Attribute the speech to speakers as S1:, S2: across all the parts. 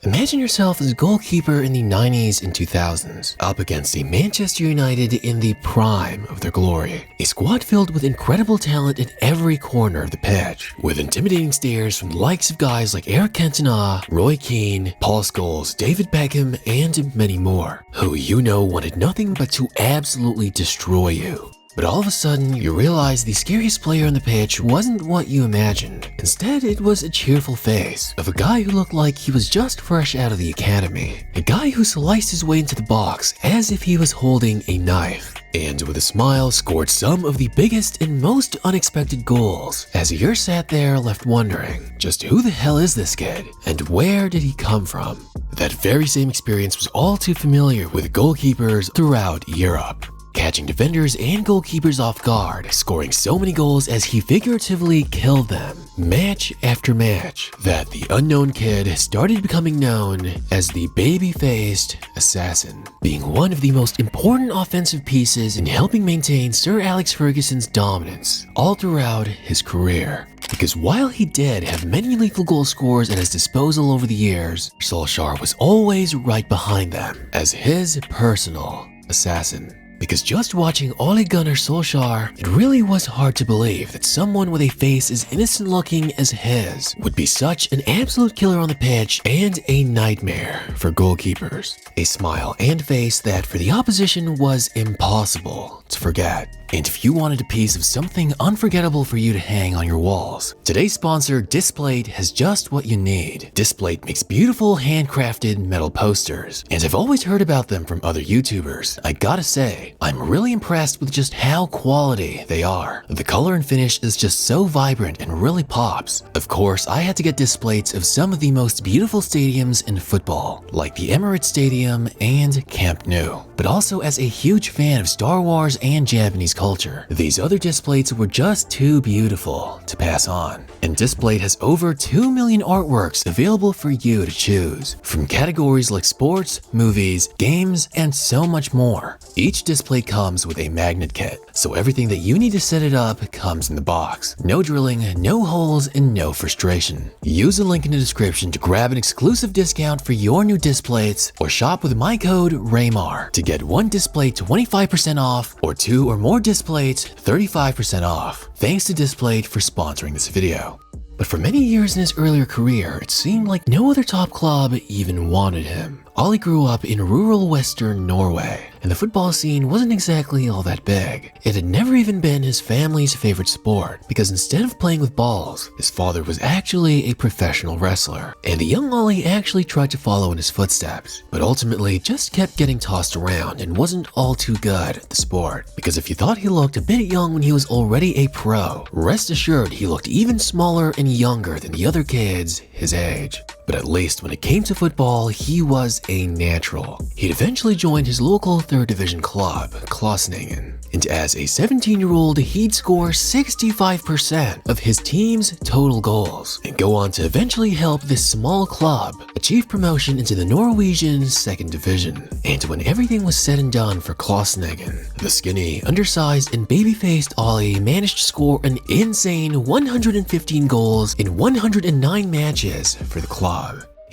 S1: Imagine yourself as a goalkeeper in the 90s and 2000s, up against a Manchester United in the prime of their glory. A squad filled with incredible talent in every corner of the pitch, with intimidating stares from the likes of guys like Eric Cantona, Roy Keane, Paul Scholes, David Beckham, and many more, who you know wanted nothing but to absolutely destroy you. But all of a sudden, you realize the scariest player on the pitch wasn't what you imagined. Instead, it was a cheerful face of a guy who looked like he was just fresh out of the academy. A guy who sliced his way into the box as if he was holding a knife. And with a smile, scored some of the biggest and most unexpected goals, as you're sat there left wondering, just who the hell is this kid? And where did he come from? That very same experience was all too familiar with goalkeepers throughout Europe, catching defenders and goalkeepers off guard, scoring so many goals as he figuratively killed them, match after match, that the unknown kid started becoming known as the baby-faced assassin, being one of the most important offensive pieces in helping maintain Sir Alex Ferguson's dominance all throughout his career. Because while he did have many lethal goal scorers at his disposal over the years, Solskjaer was always right behind them as his personal assassin. Because just watching Gunnar Solskjaer, it really was hard to believe that someone with a face as innocent looking as his would be such an absolute killer on the pitch and a nightmare for goalkeepers. A smile and face that for the opposition was impossible to forget. And if you wanted a piece of something unforgettable for you to hang on your walls, today's sponsor, Displate, has just what you need. Displate makes beautiful handcrafted metal posters, and I've always heard about them from other YouTubers. I gotta say, I'm really impressed with just how quality they are. The color and finish is just so vibrant and really pops. Of course, I had to get displays of some of the most beautiful stadiums in football, like the Emirates Stadium and Camp Nou. But also as a huge fan of Star Wars and Japanese culture, these other displays were just too beautiful to pass on. And Displate has over 2 million artworks available for you to choose, from categories like sports, movies, games, and so much more. Each display comes with a magnet kit, so everything that you need to set it up comes in the box. No drilling, no holes, and no frustration. Use the link in the description to grab an exclusive discount for your new displays, or shop with my code Raymar to get one display 25% off, or 2 or more displays 35% off. Thanks to Displate for sponsoring this video. But for many years in his earlier career, it seemed like no other top club even wanted him. Ollie grew up in rural western Norway, and the football scene wasn't exactly all that big. It had never even been his family's favorite sport, because instead of playing with balls, his father was actually a professional wrestler, and the young Ollie actually tried to follow in his footsteps, but ultimately just kept getting tossed around and wasn't all too good at the sport. Because if you thought he looked a bit young when he was already a pro, rest assured he looked even smaller and younger than the other kids his age. But at least when it came to football, he was a natural. He'd eventually joined his local 3rd division club, Klossningen, and as a 17-year-old, he'd score 65% of his team's total goals, and go on to eventually help this small club achieve promotion into the Norwegian 2nd division. And when everything was said and done for Klossningen, the skinny, undersized, and baby-faced Ollie managed to score an insane 115 goals in 109 matches for the club.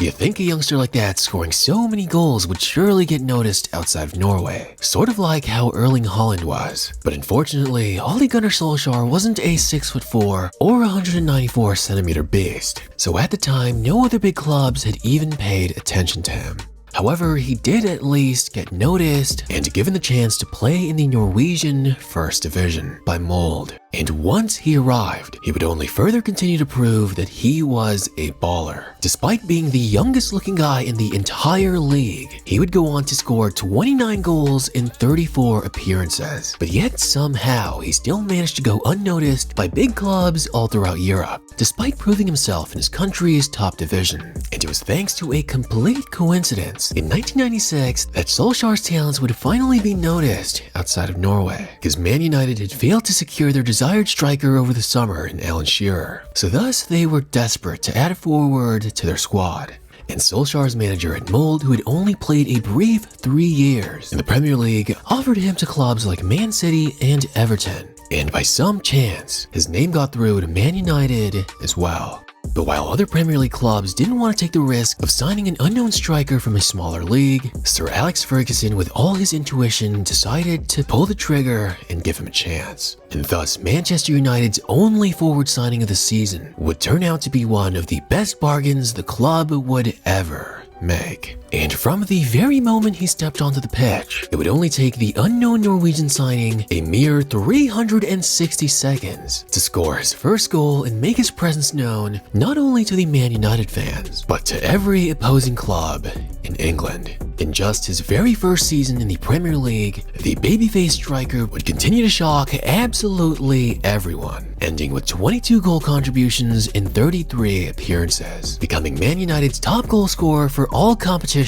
S1: You'd think a youngster like that scoring so many goals would surely get noticed outside of Norway, sort of like how Erling Haaland was. But unfortunately, Gunnar Solskjaer wasn't a 6'4" or 194cm beast, so at the time, no other big clubs had even paid attention to him. However, he did at least get noticed and given the chance to play in the Norwegian 1st division by Molde. And once he arrived, he would only further continue to prove that he was a baller. Despite being the youngest looking guy in the entire league, he would go on to score 29 goals in 34 appearances. But yet somehow, he still managed to go unnoticed by big clubs all throughout Europe, despite proving himself in his country's top division. And it was thanks to a complete coincidence in 1996 that Solskjaer's talents would finally be noticed outside of Norway, because Man United had failed to secure their desired striker over the summer in Alan Shearer. So thus, they were desperate to add a forward to their squad. And Solskjaer's manager at Molde, who had only played a brief 3 years in the Premier League, offered him to clubs like Man City and Everton. And by some chance, his name got through to Man United as well. But while other Premier League clubs didn't want to take the risk of signing an unknown striker from a smaller league, Sir Alex Ferguson, with all his intuition, decided to pull the trigger and give him a chance. And thus, Manchester United's only forward signing of the season would turn out to be one of the best bargains the club would ever make. And from the very moment he stepped onto the pitch, it would only take the unknown Norwegian signing a mere 360 seconds to score his first goal and make his presence known not only to the Man United fans, but to every opposing club in England. In just his very first season in the Premier League, the babyface striker would continue to shock absolutely everyone, ending with 22 goal contributions in 33 appearances, becoming Man United's top goal scorer for all competitions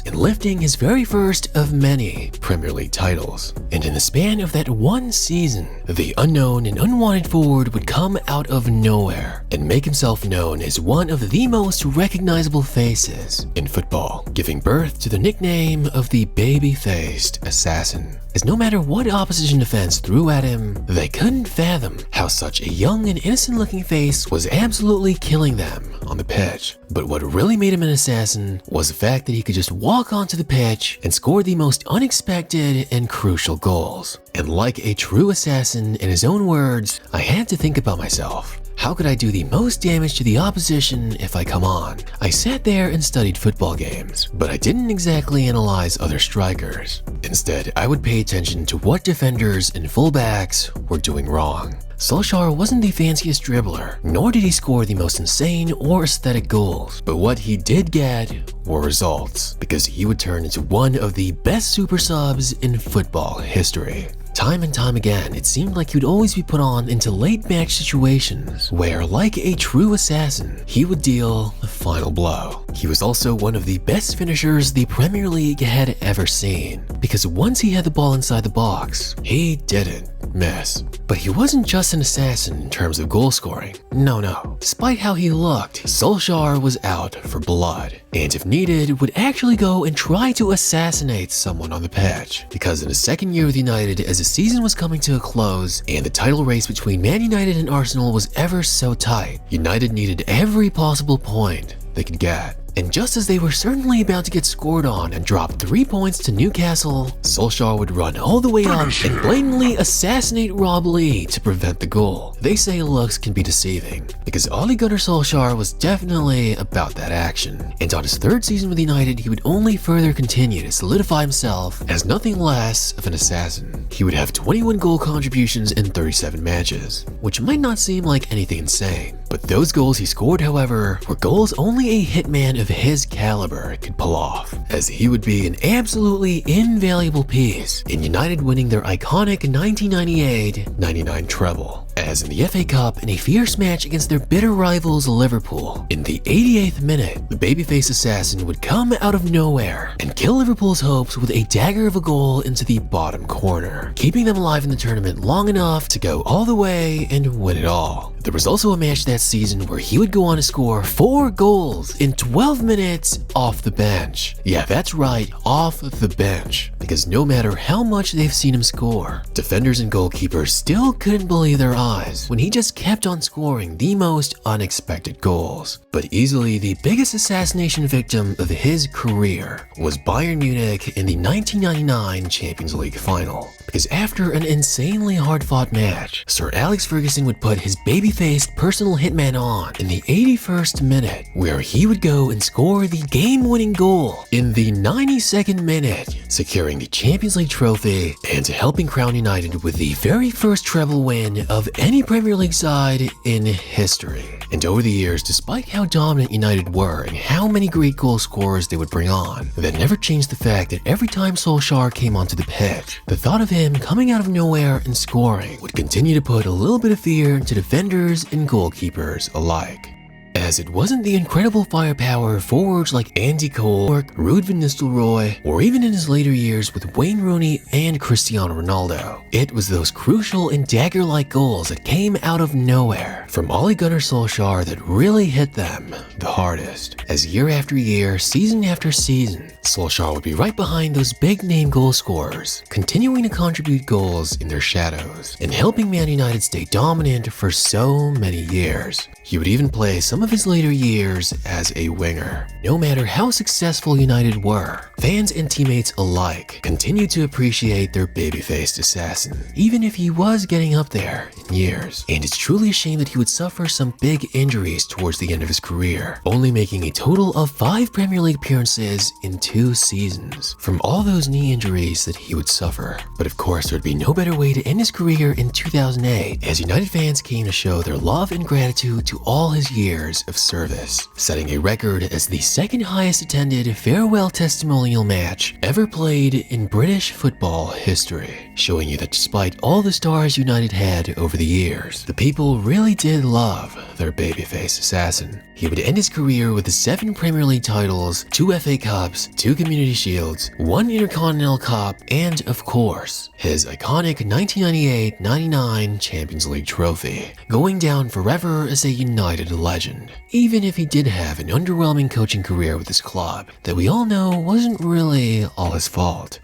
S1: and lifting his very first of many Premier League titles. And in the span of that one season, the unknown and unwanted forward would come out of nowhere and make himself known as one of the most recognizable faces in football, giving birth to the nickname of the baby-faced assassin. As no matter what opposition defense threw at him, they couldn't fathom how such a young and innocent-looking face was absolutely killing them on the pitch. But what really made him an assassin was the fact that he could just walk onto the pitch and score the most unexpected and crucial goals. And like a true assassin, in his own words, I had to think about myself. How could I do the most damage to the opposition if I come on? I sat there and studied football games, but I didn't exactly analyze other strikers. Instead, I would pay attention to what defenders and fullbacks were doing wrong. Solskjaer wasn't the fanciest dribbler, nor did he score the most insane or aesthetic goals, but what he did get were results, because he would turn into one of the best super subs in football history. Time and time again, it seemed like he would always be put on into late match situations where, like a true assassin, he would deal the final blow. He was also one of the best finishers the Premier League had ever seen, because once he had the ball inside the box, he didn't miss. But he wasn't just an assassin in terms of goal scoring. No. Despite how he looked, Solskjaer was out for blood, and if needed, would actually go and try to assassinate someone on the pitch. Because in his second year with United, as the season was coming to a close and the title race between Man United and Arsenal was ever so tight, United needed every possible point they could get. And just as they were certainly about to get scored on and drop 3 points to Newcastle, Solskjaer would run all the way up and blatantly assassinate Rob Lee to prevent the goal. They say looks can be deceiving, because Ole Gunnar Solskjaer was definitely about that action. And on his third season with United, he would only further continue to solidify himself as nothing less of an assassin. He would have 21 goal contributions in 37 matches, which might not seem like anything insane. But those goals he scored, however, were goals only a hitman of his caliber could pull off, as he would be an absolutely invaluable piece in United winning their iconic 1998-99 treble, as in the FA Cup in a fierce match against their bitter rivals Liverpool. In the 88th minute, the babyface assassin would come out of nowhere and kill Liverpool's hopes with a dagger of a goal into the bottom corner, keeping them alive in the tournament long enough to go all the way and win it all. There was also a match that season where he would go on to score 4 goals in 12 minutes off the bench. Yeah, that's right, off the bench. Because no matter how much they've seen him score, defenders and goalkeepers still couldn't believe their eyes when he just kept on scoring the most unexpected goals. But easily the biggest assassination victim of his career was Bayern Munich in the 1999 Champions League final. Because after an insanely hard-fought match, Sir Alex Ferguson would put his baby-faced personal hitman on in the 81st minute, where he would go and score the game-winning goal in the 92nd minute, securing the Champions League trophy and helping crown United with the very first treble win of any Premier League side in history. And over the years, despite how dominant United were and how many great goal scorers they would bring on, that never changed the fact that every time Solskjaer came onto the pitch, the thought of him coming out of nowhere and scoring would continue to put a little bit of fear into defenders and goalkeepers alike. As it wasn't the incredible firepower of forwards like Andy Cole, Ruud van Nistelrooy, or even in his later years with Wayne Rooney and Cristiano Ronaldo. It was those crucial and dagger-like goals that came out of nowhere from Ole Gunnar Solskjaer that really hit them the hardest. As year after year, season after season, Solskjaer would be right behind those big-name goal scorers, continuing to contribute goals in their shadows, and helping Man United stay dominant for so many years. He would even play some of of his later years as a winger. No matter how successful United were, fans and teammates alike continued to appreciate their baby-faced assassin, even if he was getting up there in years. And it's truly a shame that he would suffer some big injuries towards the end of his career, only making a total of 5 Premier League appearances in 2 seasons from all those knee injuries that he would suffer. But of course, there'd be no better way to end his career in 2008, as United fans came to show their love and gratitude to all his years of service, setting a record as the second highest attended farewell testimonial match ever played in British football history, showing you that despite all the stars United had over the years, the people really did love their babyface assassin. He would end his career with 7 Premier League titles, 2 FA Cups, 2 Community Shields, 1 Intercontinental Cup, and of course, his iconic 1998-99 Champions League trophy, going down forever as a United legend. Even if he did have an underwhelming coaching career with his club that we all know wasn't really all his fault.